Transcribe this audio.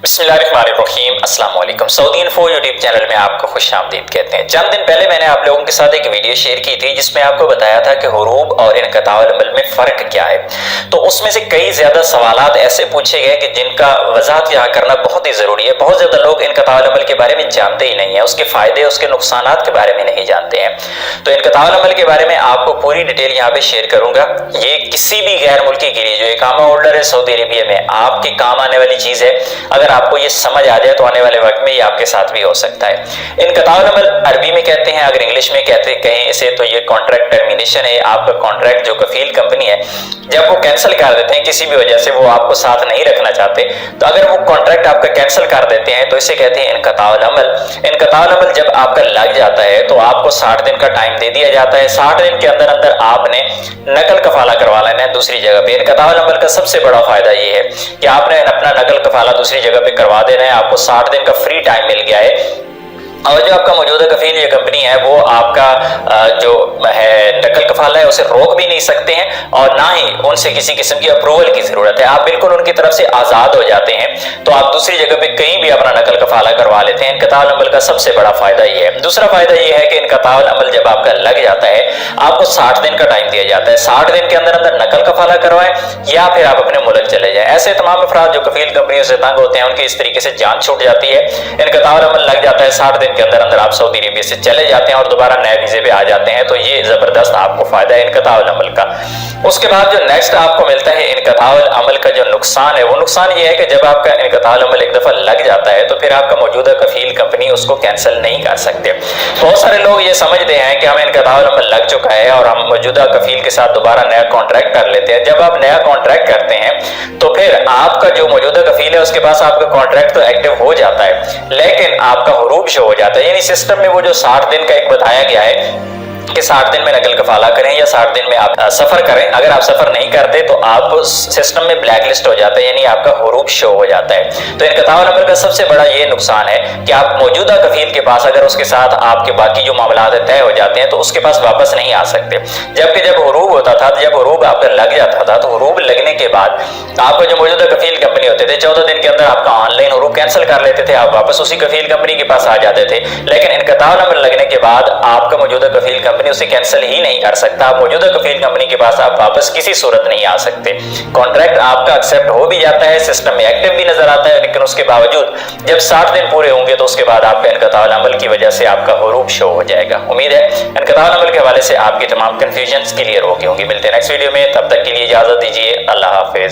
बिस्मिल्लाहिर्रहमानिर्रहीम। अस्सलाम वालेकुम। सऊदी इन्फो यूट्यूब चैनल में आपको खुश आमदीद कहते हैं। चंद दिन पहले मैंने आप लोगों के साथ एक वीडियो शेयर की थी जिसमें आपको बताया था कि हुरूब और इनक़ताउल अमल में फ़र्क क्या है। तो उसमें से कई ज़्यादा सवालात ऐसे पूछे गए कि जिनका वजाहत यहाँ करना बहुत ही ज़रूरी है। बहुत ज़्यादा लोग इनक़ताउल अमल के बारे में जानते ही नहीं है, उसके फ़ायदे उसके नुकसानात के बारे में नहीं जानते हैं। तो इनक़ताउल अमल के बारे में आपको पूरी डिटेल यहाँ पे शेयर करूँगा। ये किसी भी गैर मुल्की के लिए जो इकामा होल्डर है सऊदी अरेबिया में आपके काम आने वाली चीज़ है। अगर आपको ये समझ आ जाए तो आने वाले वक्त में ये आपके साथ भी हो सकता है। इनक़ताउल अमल अरबी में कहते हैं, अगर इंग्लिश में कहें इसे तो ये कॉन्ट्रैक्ट टर्मिनेशन है। आपका कॉन्ट्रैक्ट जो कफील कंपनी है जब वो कैंसिल कर देते हैं, किसी भी वजह से वो आपको साथ नहीं रखना चाहते, तो अगर वो कॉन्ट्रैक्ट आपका कैंसिल कर देते हैं तो इसे कहते हैं इनक़ताउल अमल। इनक़ताउल अमल जब आपका लग जाता है तो आपको 60 दिन का टाइम दे दिया जाता है। 60 दिन के अंदर अंदर आपने नकल कफाला करवा लेना है दूसरी जगह पे। इनक़ताउल अमल का सबसे बड़ा फायदा ये है कि आपने अपना नकल कफाला दूसरी जगह पे करवा देना है। आपको 60 दिन का फ्री टाइम मिल गया है और जो आपका मौजूदा कफील ये कंपनी है वो आपका जो है नकल कफाला है उसे रोक भी नहीं सकते हैं और ना ही उनसे किसी किस्म की अप्रूवल की जरूरत है। आप बिल्कुल उनकी तरफ से आजाद हो जाते हैं, तो आप दूसरी जगह पे कहीं भी अपना नकल कफाला करवा लेते हैं। इनक़ताउल अमल का सबसे बड़ा फायदा ये है। दूसरा फायदा ये है कि इनक़ताउल अमल जब आपका लग जाता है आपको 60 दिन का टाइम दिया जाता है। 60 दिन के अंदर अंदर नकल कफाला करवाएं या फिर आप अपने मुल्क चले जाएं। ऐसे तमाम अफराद जो कफील कंपनियों से तंग होते हैं उनकी इस तरीके से जान छूट जाती है। इनक़ताउल अमल लग जाता है, 60 दिन के अंदर अंदर आप सऊदी अरेबिया से चले जाते हैं और दोबारा नए वीजे पे आ जाते हैं। तो ये जबरदस्त आपको फायदा है इनक़ताउल अमल का। उसके बाद जो नेक्स्ट आपको मिलता है इनक़ताउल अमल का जो नुकसान है, वो नुकसान ये है कि जब आपका इनक़ताउल अमल एक दफा लग जाता है तो फिर आपका मौजूदा कफील कंपनी उसको कैंसिल नहीं कर सकते। बहुत सारे लोग ये समझते हैं कि हमें इनक़ताउल अमल लग चुका है और हम मौजूदा कफील के साथ दोबारा नया कॉन्ट्रैक्ट कर लेते हैं। जब आप नया कॉन्ट्रैक्ट करते हैं तो फिर आपका जो मौजूदा कफील है उसके पास आपका कॉन्ट्रैक्ट तो एक्टिव हो जाता है लेकिन आपका हुरूब शो हो जाता है। यानी सिस्टम में वो जो 60 दिन का एक बताया गया है कि 60 दिन में नकल कफाला करें या 60 दिन में आप सफर करें, अगर आप सफर नहीं करते तो आप सिस्टम में ब्लैक लिस्ट हो जाते हैं, यानी आपका हुरूब शो हो जाता है। तो इनक़ताउल अमल का सबसे बड़ा ये नुकसान है कि आप मौजूदा कफील के पास अगर उसके साथ आपके बाकी जो मामला तय हो जाते हैं तो उसके पास वापस नहीं आ सकते। जबकि जब हुरूब होता था, जब हुरूब आपका लग जाता था तो हुरूब लगने के बाद आपको जो मौजूदा कफील कंपनी होते थे 14 दिन के अंदर आपका ऑनलाइन हुरूब कैंसिल कर लेते थे, आप वापस उसी कफील कंपनी के पास आ जाते थे। लेकिन इनक़ताउल अमल लगने के बाद आपका मौजूदा कफील कंपनी उसे कैंसिल ही नहीं कर सकता। आप मौजूदा कफील कंपनी के पास आप वापस किसी सूरत नहीं आ सकते। कॉन्ट्रैक्ट आपका एक्सेप्ट हो भी जाता है, सिस्टम में एक्टिव भी नजर आता है, लेकिन उसके बावजूद जब 60 दिन पूरे होंगे तो उसके बाद आपका इनक़ताउल अमल की वजह से आपका हुरूब शो हो जाएगा। उम्मीद है इनक़ताउल अमल के हवाले से आपकी तमाम कंफ्यूजन क्लियर हो गई होंगी। मिलते हैं नेक्स्ट वीडियो में, तब तक के लिए इजाजत दीजिए। अल्लाह हाफिज।